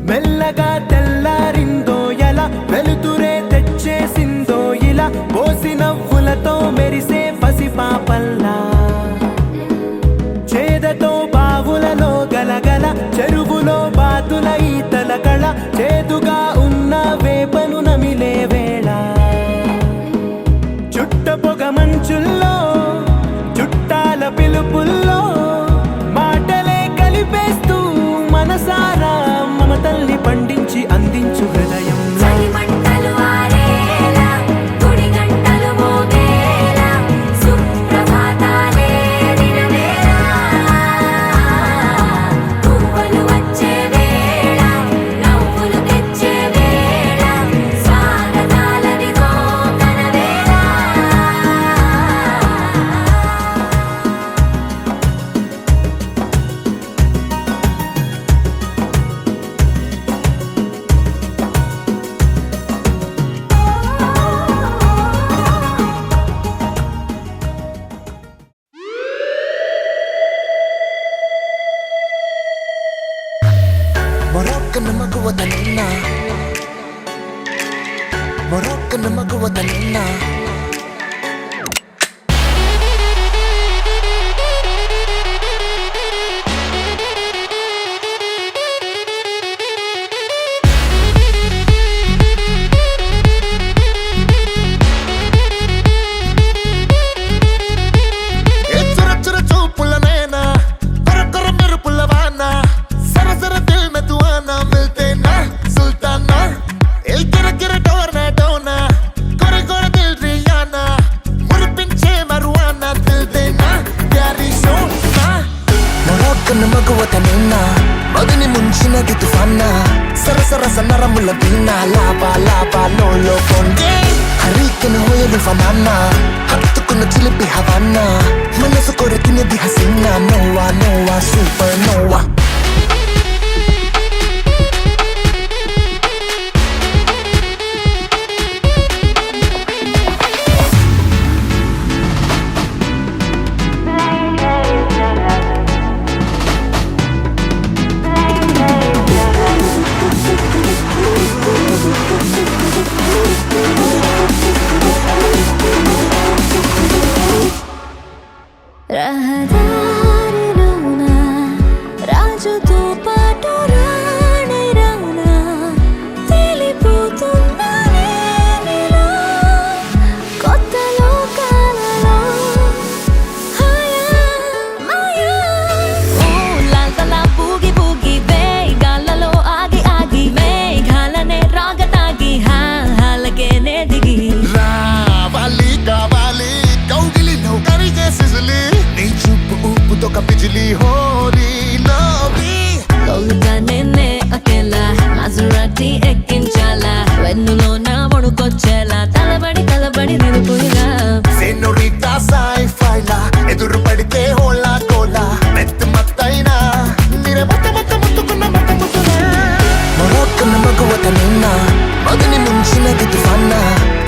మెల్లగా తెల్లారిందో ఎలా వెలుతురే తెచ్చేసిందో ఇలా పోసి నవ్వులతో మెరిసే పసిపాపల్లా చేదతో బావులలో గలగల చెరువులో బాతుల ఈతల కళ చేదుగా ఉన్న వేపను నమిలే వేళ చుట్ట పొగ మంచుల్లో చుట్టాల పిలుపుల్లో మాటలే కలిపేస్తూ మనసారా మమతల్ని పండించి అందించు హృదయం Moroccan maguwatanina Moroccan maguwatanina Magani munchina di tufana Sara sara sa naramula bina Lapa lapa lolo konde Hariken hoya lufanana Haktu kuna chilipi Havana Manasu kore kine di hasina Noah Noah supernova రహదారిలోన రాజుతో పాటు రాణైరాన తేలిపోతున్నానే నీలో కొత్త లోకాలలో హాయా మాయా ఓ లాల్తలా బూగి బూగి వేగాలలో ఆగి ఆగి మేఘాలనే రాగతాగి హాలకే నే దిగి రావాలి కావాలి కౌగిలి నువ్వు కరిగే సిజులి तो का बिजली हो रही लवी Lola nene akela Maserati ekkinchala వెన్నులోన వణుకొచ్చేలా తలబడి నిలుపుయిగా Senorita sci-fi la ఎదురు పడితే హోలా కోలా మెత్త మత్తైనా నిరే ముత్తుకున్న ముత్తులా Moroccan maguwatanina మగని ముంచిన తుఫానా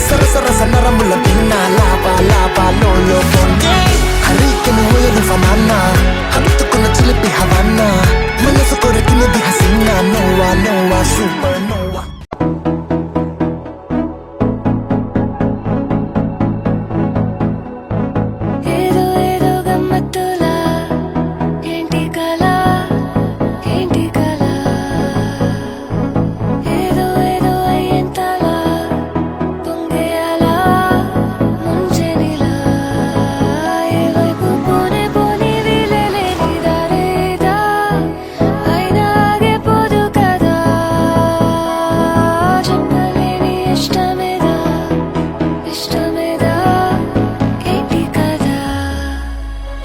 సరసర సన్నరముల పిన్న లాపా లాపా లోలో కొండే Hariken hoya lufanana Haktu kuna chilipi Havana Manasu kore kine di hasina Noah Noah supernova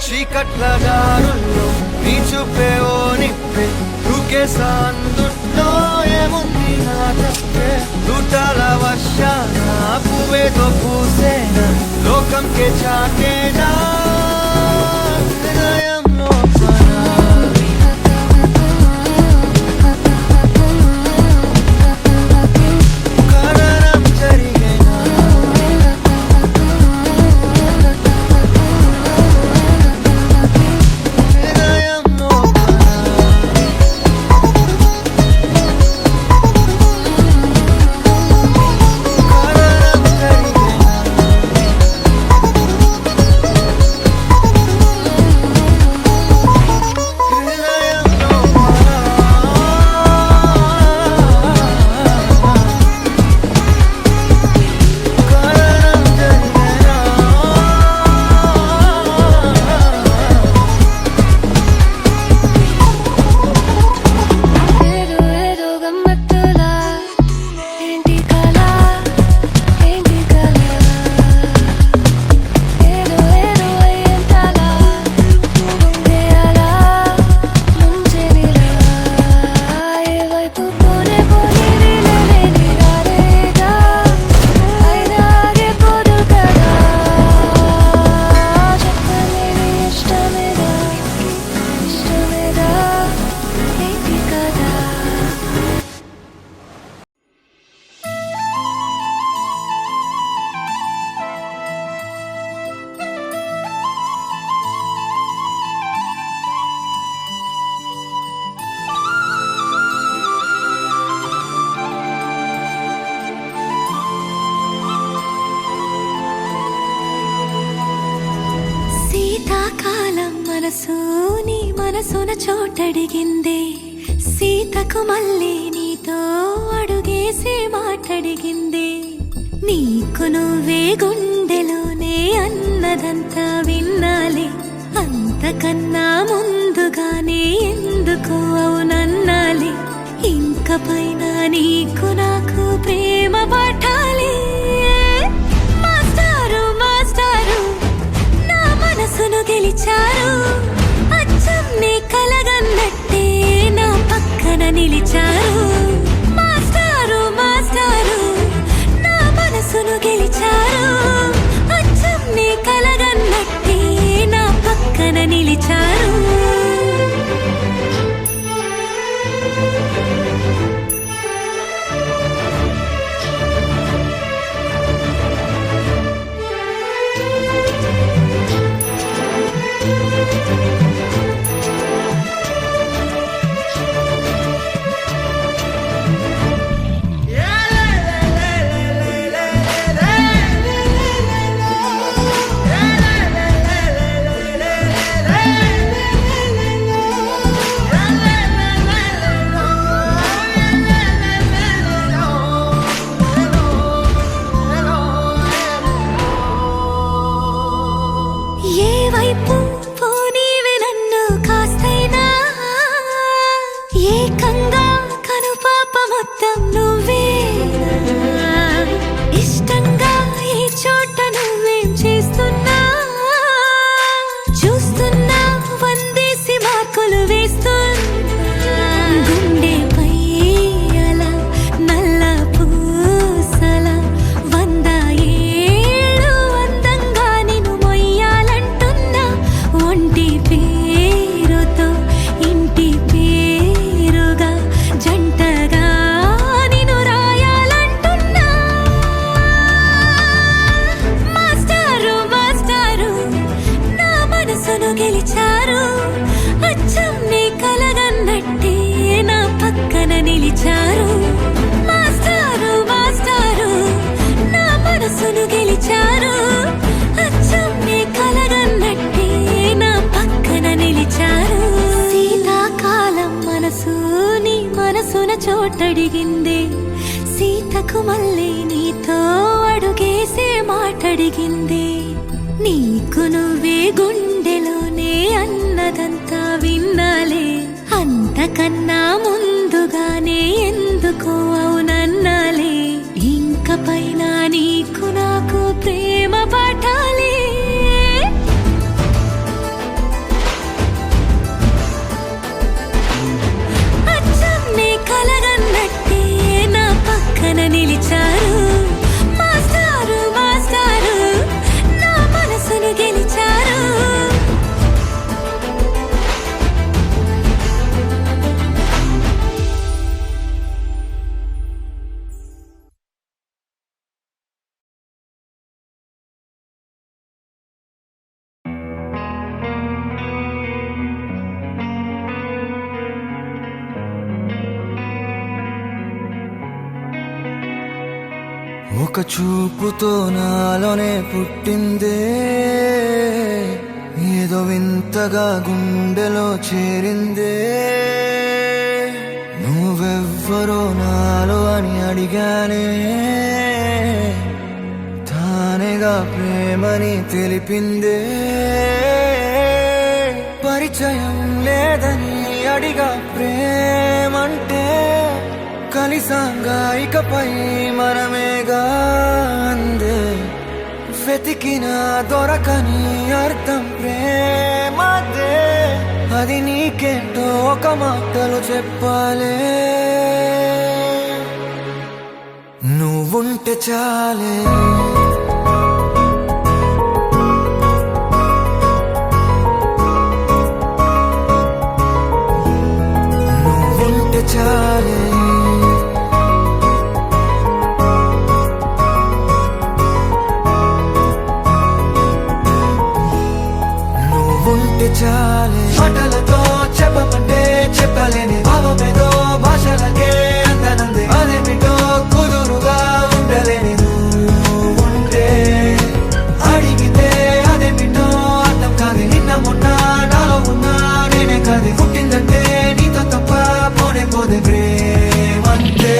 చీకట్ల దారుల్లో నీ చూపే ఓ నిప్పే దూకేసా అందుట్లో ఏముంది నా తప్పే లూటాల వర్షాన పువ్వేతో పూసేనా లోకంకే చాటేనా హృదయంలో ఖననం జరిగేనా హృదయంలో ఖననం జరిగేనా హృదయంలో ఖననం జరిగేనా ఏదో ఏదో గమ్మత్తులా ఏంటి కళ ఏంటి కళ ఏదో ఏదో అయ్యేంతలా గుండె అలా ముంచెనిలా ఏ వైపు పోనే పోనీ లేని దారేగా అయినా ఆగిపోదు కదా చెప్పలేని ఇష్టమేగా ఇష్టమేగా ఏంటి కదా శీతాకాలం మనసు నీ మనసున చోటడిగిందే సీతకు మళ్ళీ నీతో అడుగేసి మాటడిగిందే నీకు నువ్వే గుండెలోనే అన్నదంతా విన్నాలే అంతకన్నా ముందుగానే ఎందుకు అవునన్నాలే ఇంక పైన నీకు నాకు ప్రేమ పాఠాలే మాస్టారు మాస్టారు నా మనసును గెలిచారు అచ్చం నీ కలగన్నట్టే నా పక్కన నిలిచారు మాస్టారు మాస్టారు నా మనసును గెలిచారు అచ్చం నీ కలగన్నట్టే నా పక్కన నిలిచారు ఏ వైపు పోనీవే నన్ను కాస్తైనా ఏకంగా కనుపాప మొత్తం నువ్వే ఇష్టంగా ఈ చోట నువ్వేం చేస్తున్నా చూస్తున్నా వందేసి మార్కులు వేస్తున్నా గుండెపై అలా నల్ల పూసల 100 ఏళ్ళు అందంగా నిన్ను మొయ్యాలంటున్నా ఒంటి పేరుతో ఇంటి పేరుగా జంటగా నిన్ను రాయాలంటున్నా మాస్టారు మాస్టారు నా మనసును గెలిచారు అచ్చం నీ కలగన్నట్టే నా పక్కన నిలిచారు మాస్టారు మాస్టారు నా మనసును గెలిచారు అచ్చం నీ కలగన్నట్టే నా పక్కన నిలిచారు శీతాకాలం మనసు నీ మనసున చోటడిగిందే సీతకు మళ్ళీ నీతో అడుగేసే మాటడిగిందే నీకు నువ్వే గుండెలోనే అన్నదంతా విన్నాలే అంతకన్నా ముందుగానే ఎందుకు అవునన్నాలే ఇంక పైన నీకు నాకు ప్రేమ పాఠాలే ఒక్క చూపుతో నాలోనే పుట్టిందే ఏదో వింతగా గుండెలో చేరిందే నువ్వెవ్వరో నాలో అని అడిగానే తానేగా ప్రేమని తెలిపిందే పరిచయం లేదని అడిగా ప్రేమంటే కలిసాంగా ఇకపై మనమేగా అందే వెతికిన దొరకని అర్థం ప్రేమదే అది నీకేంటో ఒక మాటలు చెప్పాలే నువ్వుంటే చాలే నువ్వుంటే చాలే నువ్వుంటే చాలే మాటలతో చెప్పమంటే చెప్పలేని భావమేదో భాషలకే అందనంది అదేమిటో కుదురుగా ఉండలేని నువ్వుంటే అడిగితే అదేమిటో అర్థం కాదు నిన్న మొన్న నాలో ఉన్నా నేనే కాదు పుట్టిందంటే నీతో తప్ప పోనే పోదే ప్రేమంతే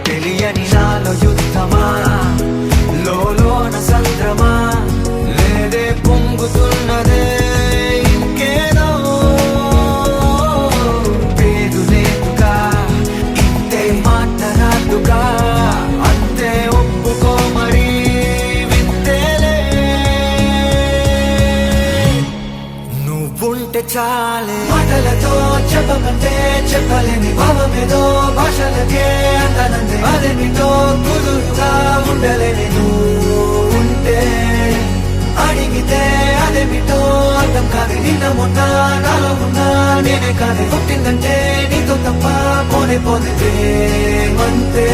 తెలియని నాలో యుద్ధమా లోన సంద్రమా లేదే పొంగుతున్నదే ఇంకేదో పేరు లేదుగా ఇంతే మాట్లాడుగా అంతే ఒప్పుకో మరి వింతేలే నువ్వుంటే చాలే మాటలతో చెప్పమంటే చెప్పలేని భావమేదో భాషలకే అందనంది అదేమిటో కుదురుగా ఉండలేని నువ్వుంటే అడిగితే అదేమిటో అర్థం కాదు నిన్న మొన్న నాలో ఉన్నా నేనే కాదు పుట్టిందంటే నీతో తప్ప పోనే పోతే మంతే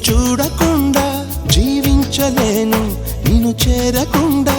చూడకుండా జీవించలేను నిన్ను చేరకుండా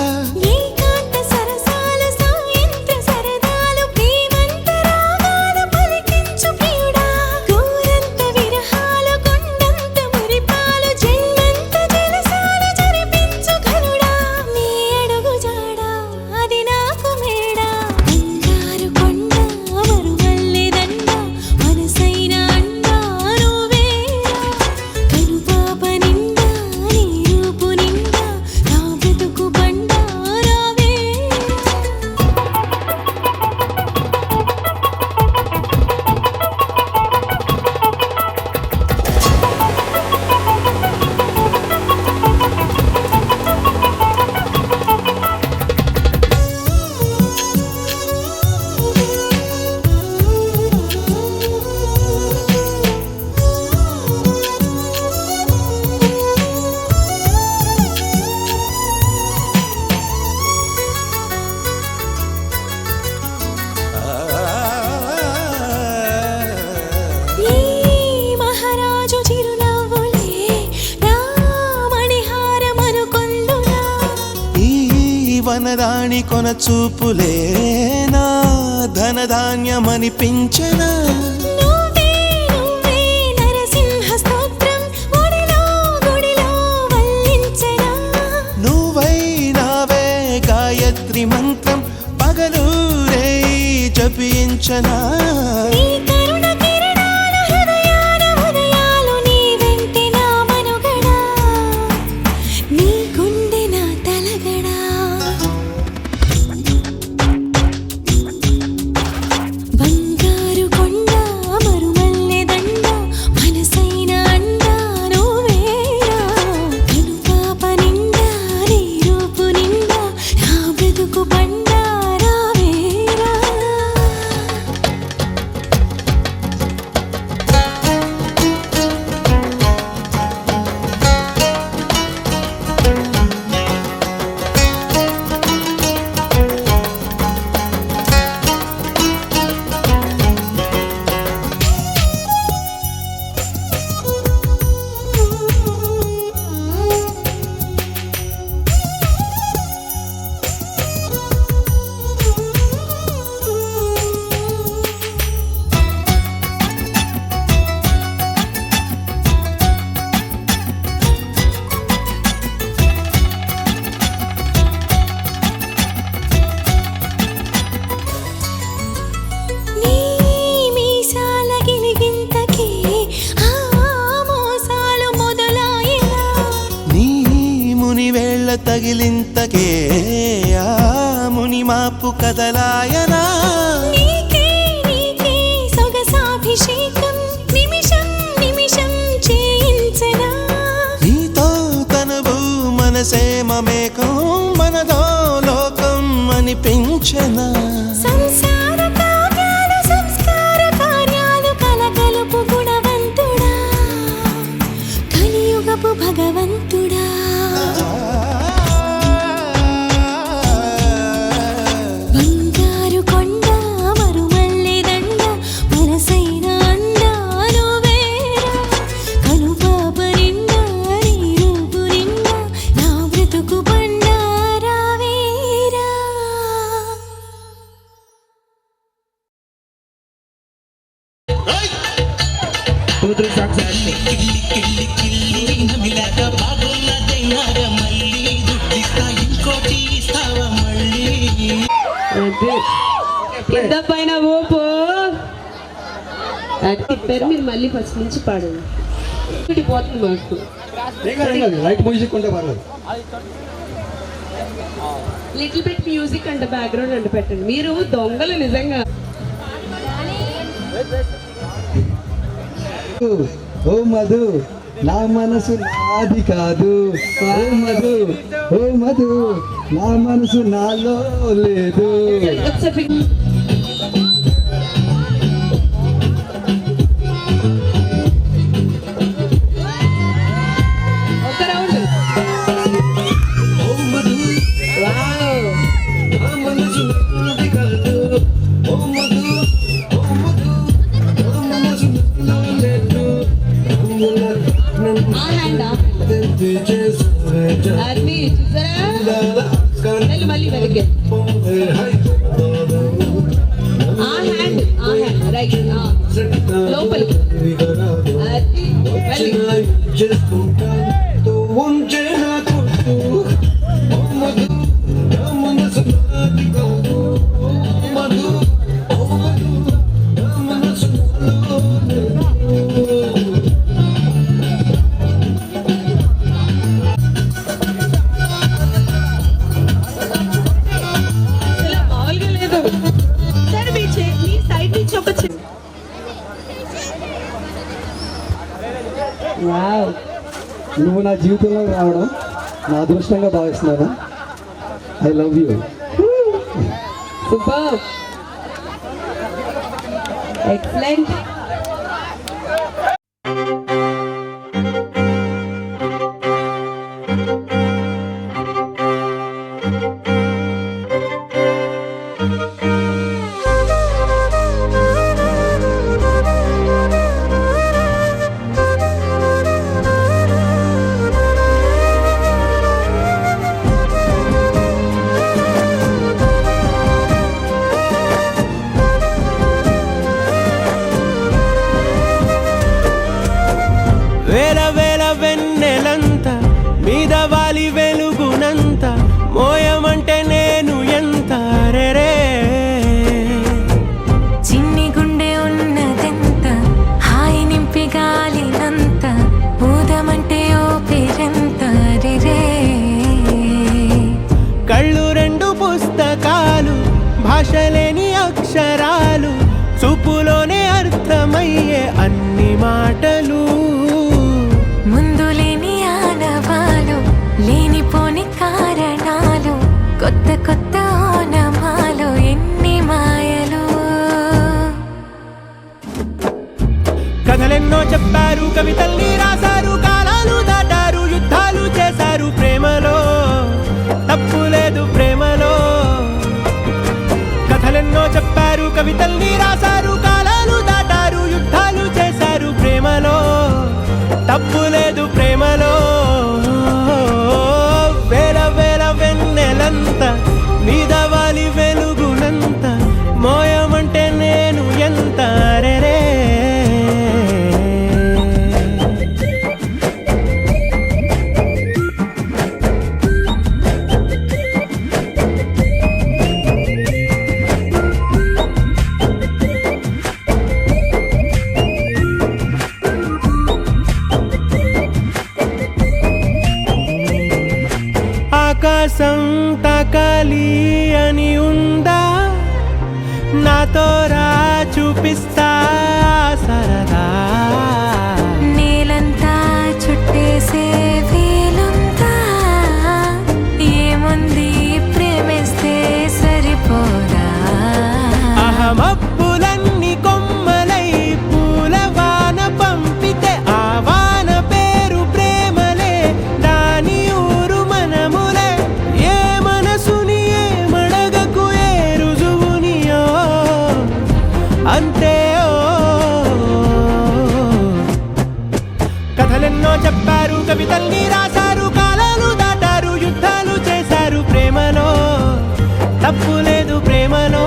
వనరాణి కొన చూపులేనా ధనధాన్యమనిపించనా నువ్వే నువ్వే నరసింహ స్తోత్రం ఒడిలో గుడిలో వల్లించనా నువ్వై నావే గాయత్రి మంత్రం పగలూరే జపించనా నీ కరుణ కిరణాల హృదయాల ఉదయాలు నీ వెంటే నా మనుగడా నీ గుండె నా తలగడా బంగారు కొండ మరుమల్లె దండ మనసైన అండ నువ్వేరా కనుపాప నిండా నీ రూపు నిండా నా బ్రతుకు బండా రావేరా నీ మీసాల గిలిగింతకే ఆ మోసాలు మొదలాయినా నీ ముని వేళ్ళ తగిలింతకే ఆ ముని మాపు కదలాయనా నీకే నీకే సొగసాభిషేకం నిమిషం నిమిషం చేయించనా నీతో తనువు మనసే మమేకం మనదో లోకం అనిపించనా సంసార కావ్యాలు సంస్కార కార్యాలు కలగలుపు గుణవంతుడా కలియుగపు భగవంతుడా బంగారు కొండ మరుమల్లె దండ మనసైన అండ నువ్వేరా కనుపాప నిండా నీ రూపు నిండా నా బ్రతుకు బండా రావేరా 2-3 songs ఆడి కిల్లి నమిలాక బాగున్నదైనార మళ్ళీ దుడ్డిస్తా ఇంకోటి ఇస్తావా మళ్ళీ కింద పైన ఊపు అది తిప్పారు మీరు మళ్ళీ ఫస్ట్ నుంచి పాడండి ఒకటి పోతుంది మాకు లైట్ మ్యూజిక్ ఉంటే పర్లేదు లిటిల్ బిట్ మ్యూజిక్ అంటే బ్యాక్గ్రౌండ్ అంటే పెట్టండి మీరు దొంగలు నిజంగా ఓ మధు నా మనసు నాది కాదు ఓ మధు ఓ మధు నా మనసు నాలో లేదు ఒక రౌండ్ వావ్ ఆ హ్యాండ్ అది చూసారా మళ్ళీ వెనక్కి ఆ హ్యాండ్ రైట్ లోపలికి అది మళ్ళీ అసలు మామూలుగా లేదు సరే మీ సైడ్ నుంచి ఒక చిన్న వావ్ నువ్వు నా జీవితంలో రావడం నా అదృష్టంగా భావిస్తున్నాను I love you super excellent కొత్త కొత్త ఓనమాలు ఎన్ని మాయలు. కథలెన్నో చెప్పారు, కవితల్ని రాశారు, కాలాలు దాటారు, యుద్ధాలు చేశారు ప్రేమలో, తప్పు లేదు ప్రేమలో. కథలెన్నో చెప్పారు, కవితల్ని రాశారు, కాలాలు దాటారు, యుద్ధాలు చేశారు ప్రేమలో, తప్పు లేదు ప్రేమలో. వేల వేల వెన్నెలంత మీద వాలి వెలుగునంత మోయమంటే నేను ఎంత రే. ఆకాశం తాకాలి అని ఉందా, నాతో రా చూపిస్తా సరదా. నేలంతా చుట్టేసే వీలుందా, ఏముంది ప్రేమిస్తే సరిపోదా. అహమప్పులన్నీ కొమ్మలై పూలవాన పంపితే ఆ వాన పేరు ప్రేమలే, దాని ఊరు మనములే. ఏ మనసుని ఏ మడగకు ఏ రుజువునియో అంతే. కథలెన్నో చెప్పారు, కవితల్ని రాశారు, కాలాలు దాటారు, యుద్ధాలు చేశారు ప్రేమలో, తప్పు లేదు ప్రేమలో.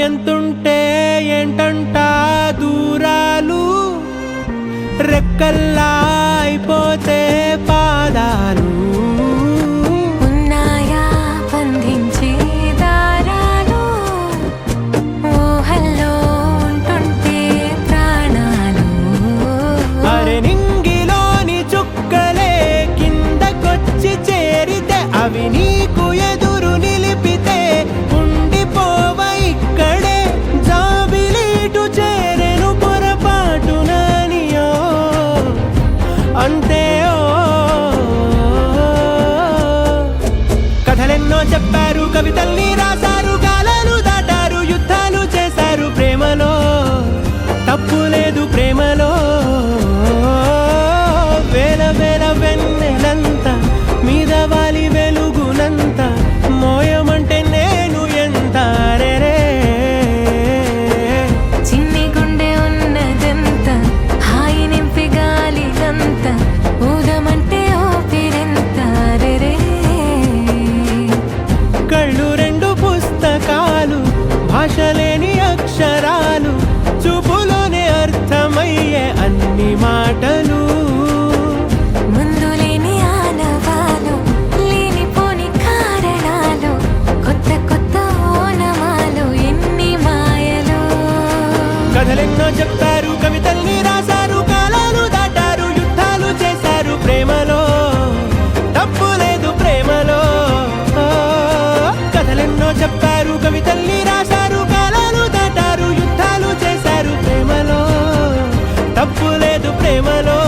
ఎంతుంటే ఏంటంట దూరాలు, రెక్కల్లా అయిపోతే పాదాలు. ఉన్నాయా బంధించే దారాలు, ఊహల్లో ఉంటుంటే ప్రాణాలు. అరే నింగిలోని చుక్కలే కిందకొచ్చి చేరితే, అవి నీకు ఎదురు నిలిపితే ఉండిపోవ ఇక్కడే. జాబిలీటు చేరెను పొరపాటుననియో అంతే. కథలెన్నో చెప్పారు, కవితల్ని రాశారు, కాలాలు దాటారు, యుద్ధాలు చేశారు ప్రేమలో, తప్పు లేదు ప్రేమలో. వేల వేల వెన్నెలంత మీద వాలి వెలుగునంత మోయమంటే నేను ఎంత రే. చిన్ని గుండె ఉన్నదంత హాయి నింపి గాలిలంత, ఊదమంటే ఓపిరెంత రే. కళ్ళు రెండు పుస్తకాలు, భాష లేని అక్షరాలు, చూపులోనే అర్థమయ్యే అన్ని మాటలు. ముందు లేని ఆనవాలు, లేనిపోని కారణాలు, కొత్త కొత్త ఓనమాలు ఎన్ని మాయలు. కథలెన్నో చెప్పారు, కవితల్ని రాశారు, కాలాలు దాటారు, యుద్ధాలు చేశారు ప్రేమలో, తప్పు లేదు ప్రేమలో. కథలెన్నో చెప్పారు, కవితల్ని రాశారు, కాలాలు దాటారు, యుద్ధాలు చేశారు ప్రేమలో, తప్పు లేదు ప్రేమలో.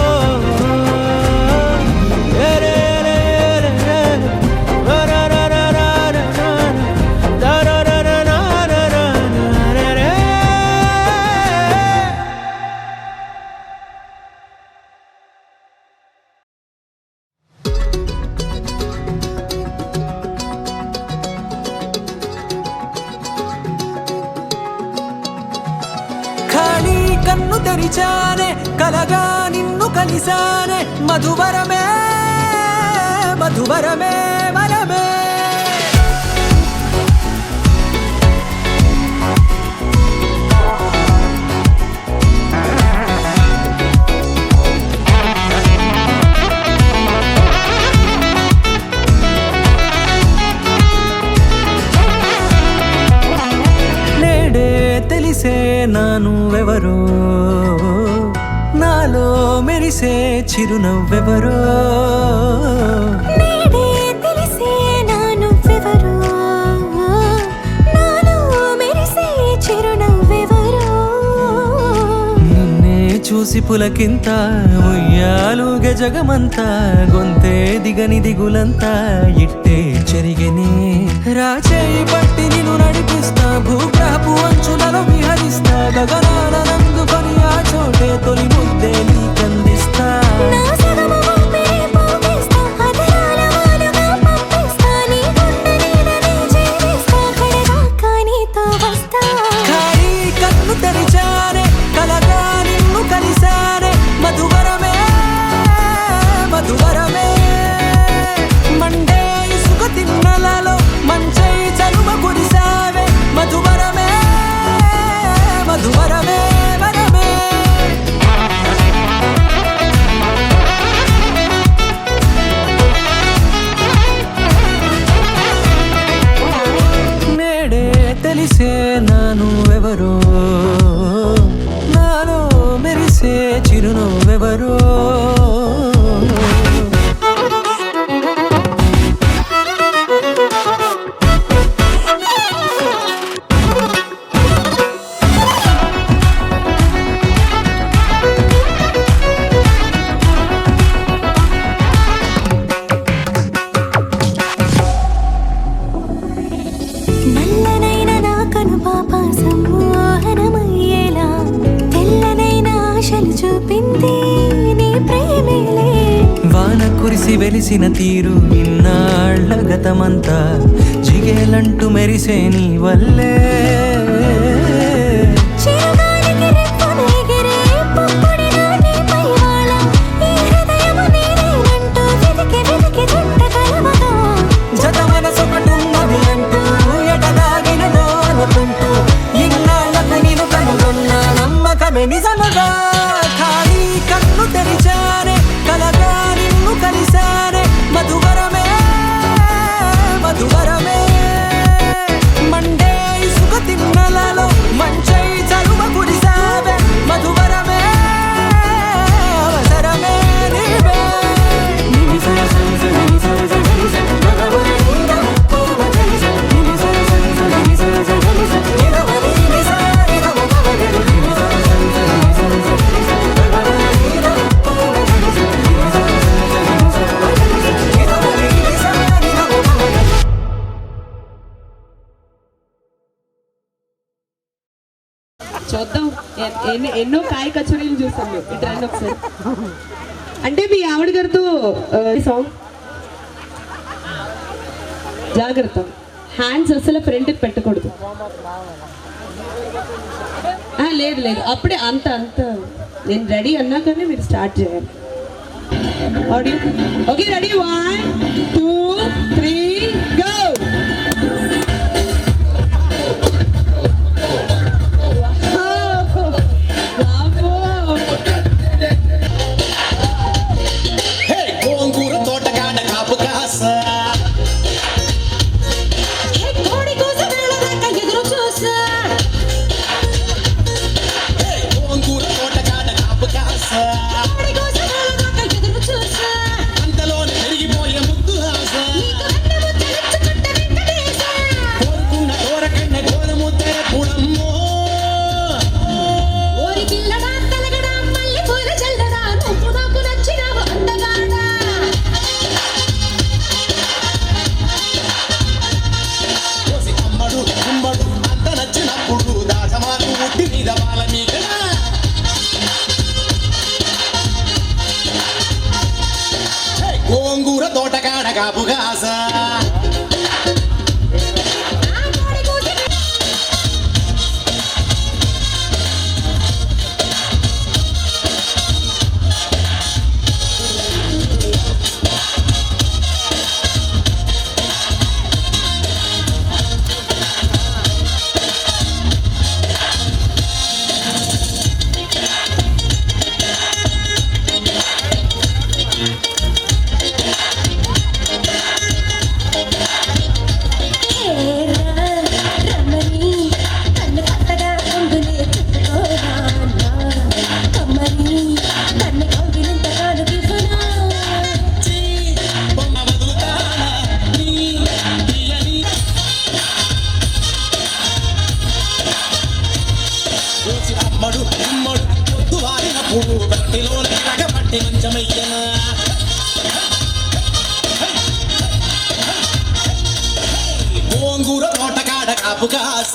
ఖాళీ కన్ను తెరిచానే, కలగా నిన్ను కలిసానే, మధువరమే మధువరమే వరమే. నేడే తెలి తెలిసే నా నువ్వెవరో నాలో మెరిసే చిరునవ్వెవరో నేడే తెలిసే నా నువ్వెవరో నాలో మెరిసే చిరునవ్వెవరో నిన్నే చూసి పులకింత ఉయ్యాలుగే జగమంతా గొంతే దిగని దిగులంతా ఇట్టే చెరిగెనే రాచేయి పట్టి నిన్ను నడిపిస్తా భూగ్రహపు అంచులలో విహరిస్తా గగనాల నందుకొని ఆ చోటే తొలి ముద్దే నీకందిస్తా నా సగము ఊపిరి పోగేస్తా అధరాల వాలుగా పంపిస్తా నీ గుండె నీడనే చేరేస్తా కడదాకా నీతో వస్తా ఖాళీ కన్ను తెరిచానే కలగా నిన్ను కలిసానే మధువరమే మధువరమే మండే ఇసుక తిన్నలలో మంచై చలుమ కురిసావే మధువరమే మధువరమే వరమే నేడే తెలిసే నా నువ్వెవరో నాలో మెరిసే చిరునవ్వెవరో నల్లనైన నా కనుపాప సమ్మోహనమయ్యేలా తెల్లనైన ఆశలు చూపింది నీ ప్రేమేలే వాన కురిసి వెలిసిన తీరు ఇన్నాళ్ళ గతమంతా జిగేలంటూ మెరిసే నీ వల్లే చిరుగాలికి రెప్పలు ఎగిరే పుప్పొడిగా నీపై వాళ ఈ హృదయము నీదేనంటూ వెతికి వెతికి చుట్ట కలవగా జత మనసొకటున్నది అంటూ ఎటదాగినదో అనుకుంటూ ఇన్నాళ్ళకు నేను కనుగొన్న నమ్మకమే నిజముగా ఖాళీ కన్ను తెరిచానే కలగా నిన్ను కలిసానే మధువరమే మధువరమే మండే ఇసుక తిన్నలలో మంచై చలుమ కురిసావే మధువరమే అవసరమే నీవే చూద్దాం ఎన్నో కాయ కచోరీలు చూసాం మేము ఇటు రండి ఒకసారి అంటే మీ ఆవిడ గారితో సాంగ్ జాగ్రత్త హ్యాండ్స్ అసలు ఫ్రంట్కి పెట్టకూడదు లేదు లేదు అప్పుడే అంత నేను రెడీ అన్నాకనే మీరు స్టార్ట్ చేయాలి ఆడియో ఓకే రెడీ 1 2 3 గో గోంగూర తోటకాడ కాపు కాస కోడి కోసం వెళ్ళదాకా ఎదురు చూసా గోంగూర తోటకాడ కాపు కాస కోడి కోసం వెళ్ళదాకా ఎదురు చూసా అంతలోనే పెరిగిపోయే ముద్దు ఆశ నీకు అన్నము తెచ్చుకుంట వెంకటేశ కోరుకున్న కోరకన్న గోరముద్దర పుడమ్మో ఓరి పిల్లడా తలగడా మళ్ళీ పూల చల్లడా నువ్వు నాకు నచ్చినావు అందగాడా కోసి అమ్మడు గుమ్మడు అంత నచ్చినప్పుడు దాటమాకు ఉట్టి మీద వాళ్ళ మీకడ గోంగూర తోటకాడ కాపు కాస కాపు కాస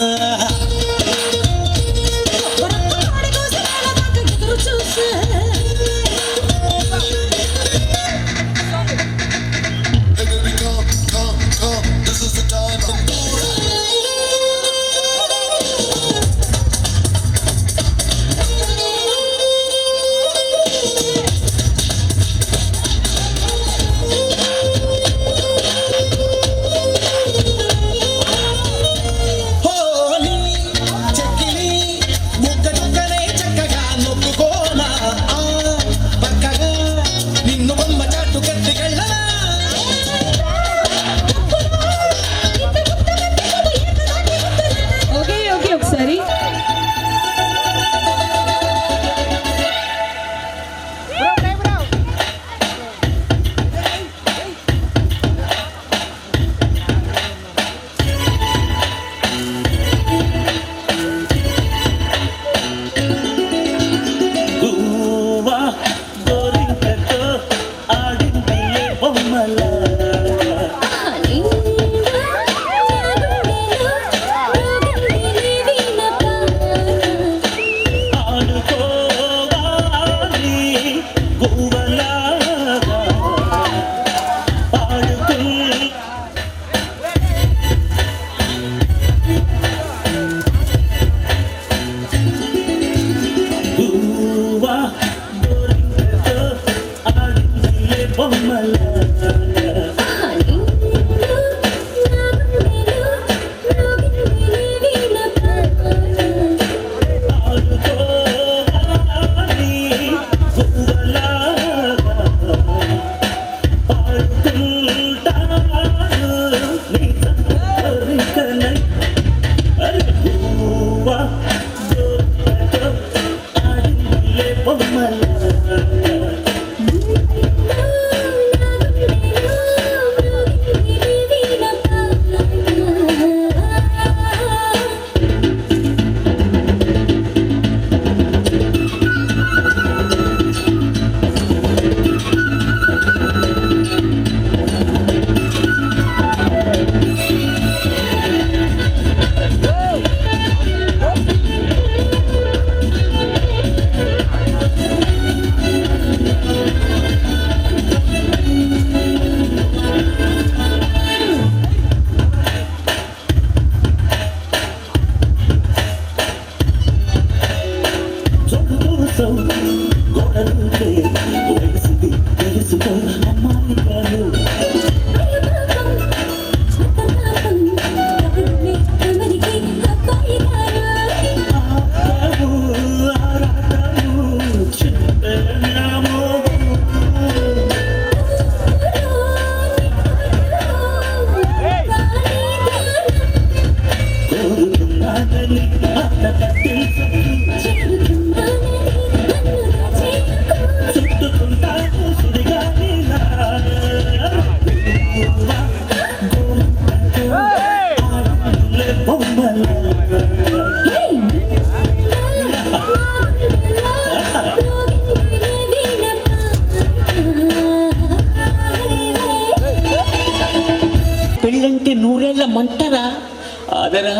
పెళ్ళంటే నూరేళ్ల మంటరా ఆదరా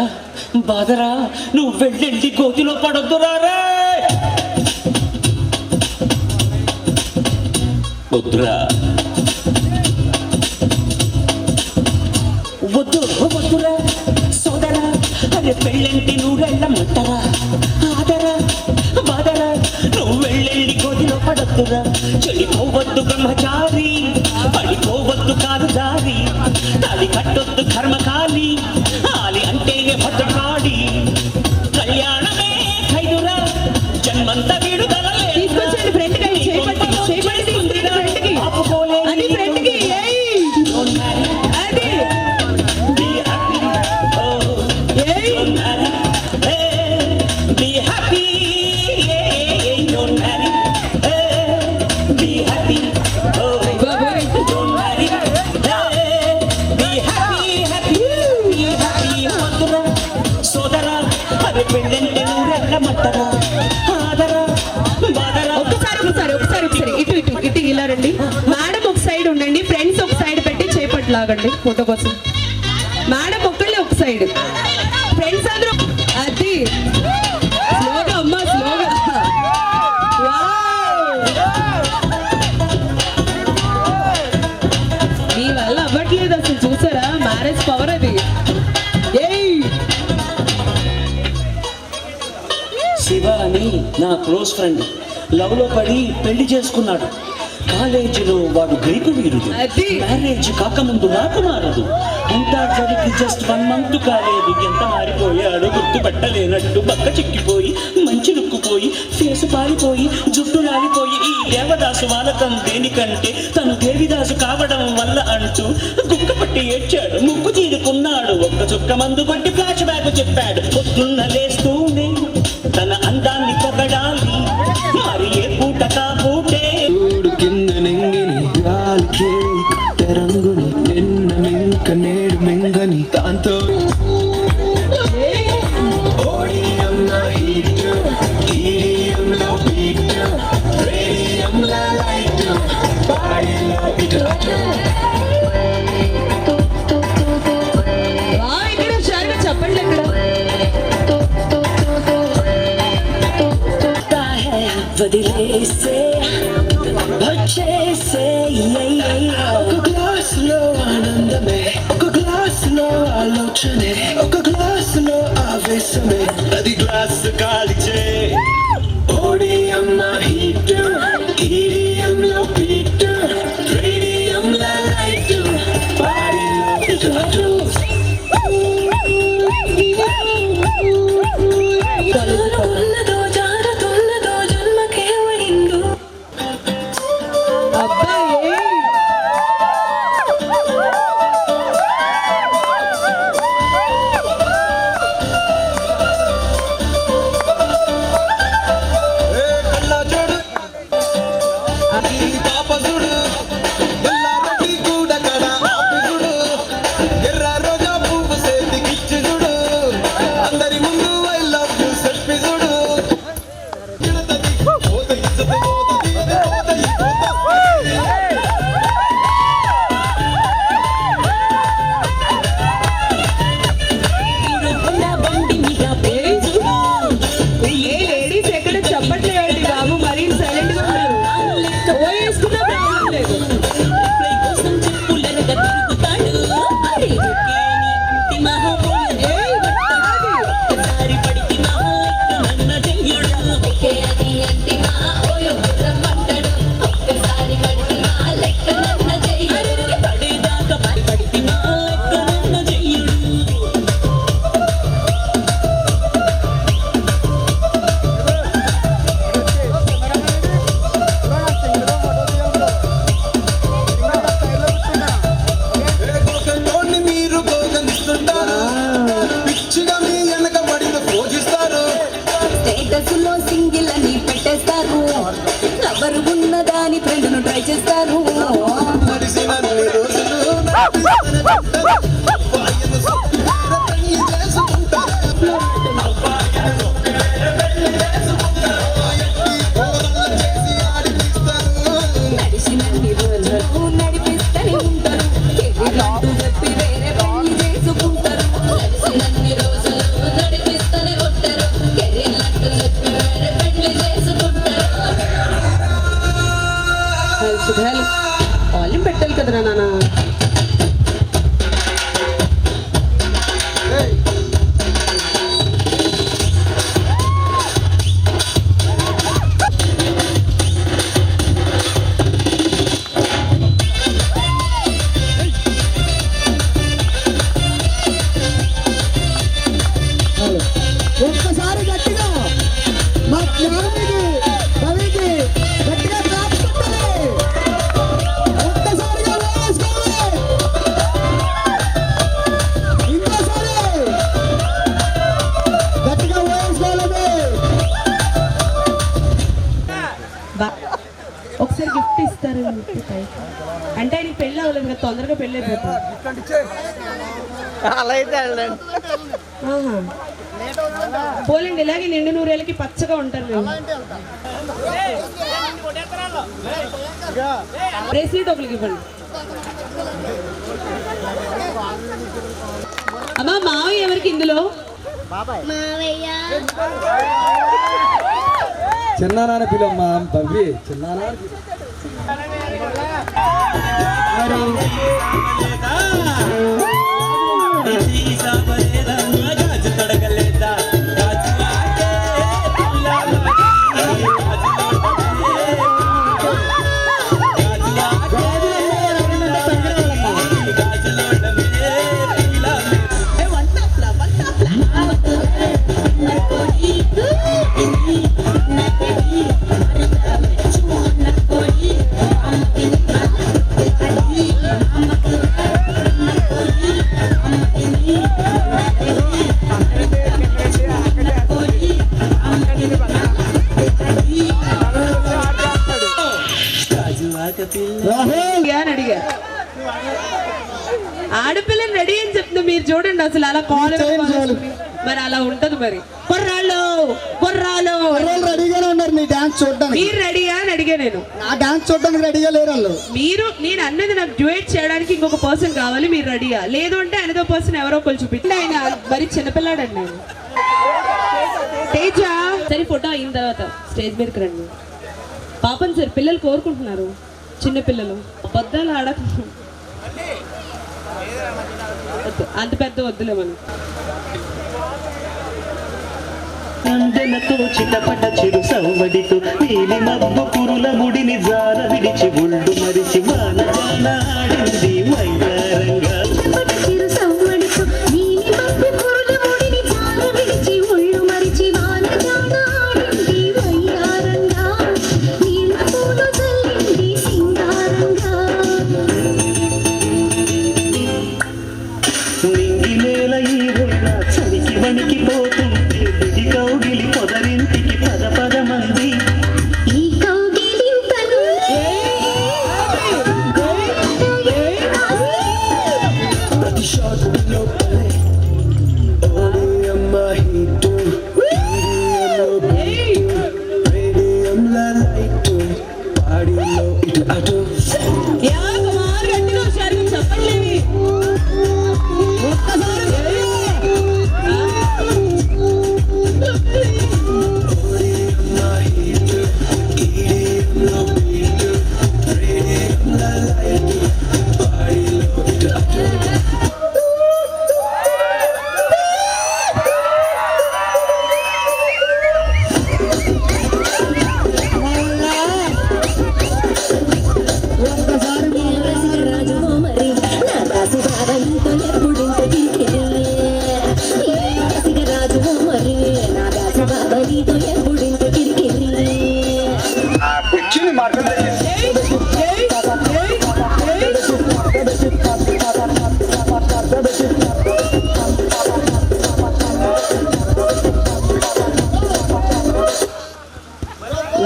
బాదరా నువ్వు వెళ్ళి గోతిలో పడొద్దురా రే వద్దురా వద్దు వద్దురా సోదరా అరే పెళ్ళంటే నూరేళ్ల మంటరా ఆదరా బాదరా నువ్వు వెళ్ళి గోతిలో పడొద్దురా చెడిపోవద్దు బ్రహ్మచారి పడిపోవద్దు కాదు దారి తాళి కట్టొద్దు కర్మకాలి ఆలి అంటే భద్రకాడి కళ్యాణమే ఖైదురా జన్మంత విడుదల తీసుకొచ్చండి ఫ్రెండ్ కి చేపట్టి ఫ్రెండ్ కి అది ఫ్రెండ్ కి అది be happy be happy don't marry be happy don't marry be happy వద్దురా సోదరా అరే పెళ్ళంటే నూరెళ్ళ మట్టరా ఆదరా బాదరా ఒకసారి ఇటు ఇలా రండి మేడం ఒక సైడ్ ఉండండి ఫ్రెండ్స్ ఒక సైడ్ పెట్టి చేపట్టి లాగండి ఫోటో కోసం మేడం ఒక్కళ్ళే ఒక సైడ్ శివ అని నా క్లోజ్ ఫ్రెండ్ లవ్లో పడి పెళ్లి చేసుకున్నాడు. కాలేజీలో వాడు గ్రీకు వీరుడు. అది. మ్యారేజ్ కాకముందు రాకుమారుడు. అంతా జరిగి జస్ట్ 1 month కాలేదు, ఎంత మారిపోయాడు గుర్తుపట్టలేనట్టు. బక్క చిక్కిపోయి మంచి లుక్కుపోయి ఫేసు పారిపోయి జుట్టు రాలిపోయి ఈ దేవదాసు వాలకం దేనికంటే తను దేవిదాసు కావడం వల్ల అంటూ గుక్క పట్టి ఏడ్చాడు, ముక్కు తీరుకున్నాడు. ఒక్క చుక్క మందు కొట్టి ఫ్లాష్ బ్యాక్ చెప్పాడు. పొద్దున్న లేస్తూనే తన అందాన్ని పొగడాలి, మరి ఏ పూట కాపూటే కింద నెంగిని గాలికే రంగుని నిన్న మింక నేడు మింగని దాంతో ఇక్కడ షాయిగా చెప్పండి ఇక్కడ వదిలేసే వచ్చేసే ఒక గ్లాసులో ఆనందమే, ఒక గ్లాసులో ఆలోచనే, ఒక గ్లాసులో ఆవేశమే. అది గ్లాసు కాల్చే ఓడియంలో హీట్, ఈడియంలో బీట్, రేడియంలో లైట్, బాడీలో ఇటు అబ్బాయి లేడీస్ ఎక్కడ చెప్పట్లేదండి బాబు, మరీ సైలెంట్ గా ఉన్నారు. వేసుకున్నా ప్రాబ్లం లేదు. స్టేటస్లో సింగిల్ అని పెట్టేస్తారు, ఎవరు ఉన్నదాని ఫ్రెండ్ను ట్రై చేస్తారు. నడిచినన్ని రోజులు నడిపిస్తూనే ఉంటారు, కెరీర్లంటూ చెప్పి వేరే పెళ్లి చేసుకుంటారు. నడిచినన్ని రోజులు నడిపిస్తూనే ఉంటారు, కెరీర్లంటూ చెప్పి వేరే పెళ్లి చేసుకుంటారు. శుభాలు వాల్యూమ్ పెట్టాలి కదరా నాన్న. ఒక్కసారి గట్టిగా మా జ్ఞానికి కవికి గట్టిగా కాపుతుంది. ఒక్కసారిగా వేసుకోవాలి, ఇంకోసారి గట్టిగా వేసుకోవాలి. ఒకసారి గిఫ్ట్ ఇస్తారు అంటే ఆయనకి పెళ్ళి అవ్వలేదు కదా, తొందరగా పెళ్ళి అయిపోతుంది. పోలండి, ఇలాగే నిండు నూరేళ్ళకి పచ్చగా ఉంటారు మేము. బ్రేస్లెట్ ఒకరికి ఇవ్వండి. అమ్మా మావయ్య ఎవరికి ఇందులో? చిన్నానాన్న పిలమ్మా భవ్య, చిన్నానా తడగలేదా రాహుల్ అని అడిగా. ఆడపిల్లని రెడీ అని చెప్తుంది, మీరు చూడండి అసలు అలా కాలేజ్ మరి అలా ఉంటది. మరి కుర్రాళ్ళు కుర్రాళ్ళు రెడీగానే ఉన్నారు నీ డాన్స్ చూడడానికి. మీరు రెడీయా అని అడిగా నేను. నా డాన్స్ చూడడానికి రెడీగా లేరు వాళ్ళు. మీరు నేను అన్నది నాకు డ్యూయట్ చేయడానికి ఇంకొక పర్సన్ కావాలి, మీరు రెడీయా? లేదు అంటే అనదర్ పర్సన్ ఎవరో ఒకరు చూపించండి. ఆయన మరి చిన్నపిల్లాడండి ఆయన. తేజ సరే ఫోటో అయిన తర్వాత స్టేజ్ మీదకి రండి. పాపం సార్ పిల్లలు కోరుకుంటున్నారు, చిన్న పిల్లలు. అబద్ధాలు ఆడక అంత పెద్ద వద్దులే మనం. అందెలతో చిటపట చిరు సవ్వడితో నీలి మబ్బు పురుల ముడిని జార విడిచి ఒళ్ళు మరిచి వాన ఆడింది వైదారంగా. నింగి నేల ఈ ఒళ్ళ చలికి వణికి పోతుంటే దిగి కౌగిలి పొదరింటికి పద పద మంది.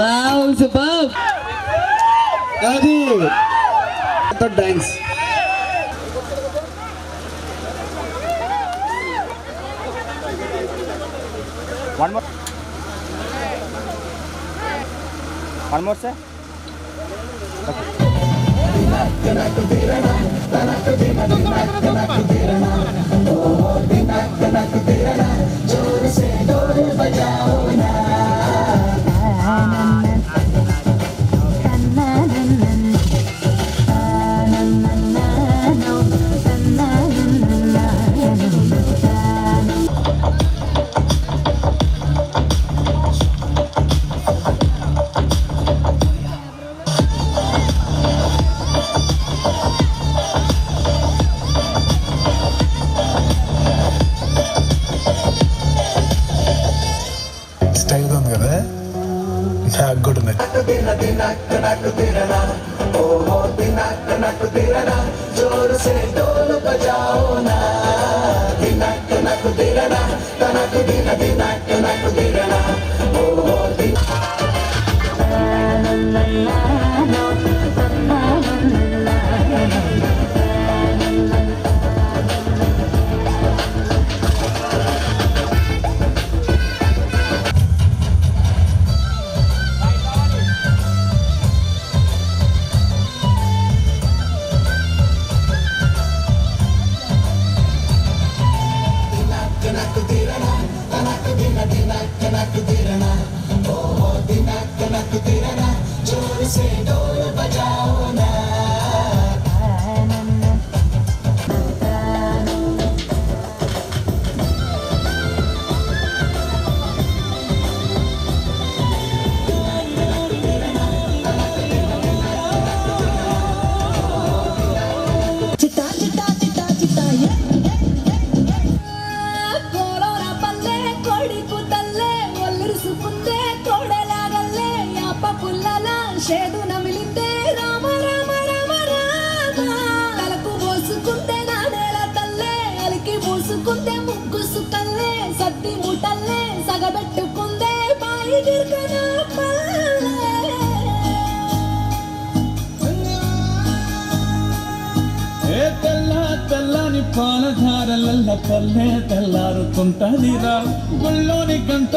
Wow super. అది డాన్స్ One more, sir. స్టైల్గా ఉంది కదా, నాకు కూడా పూసుకుందే ముగ్గు సుకల్లే సద్ది ముటల్లే సగబెట్టుకుందే బాయి గిర్కన పల్లె పాలధారలల్ల పల్లె తెల్లారుతుంటదిరా గుళ్ళోని గంట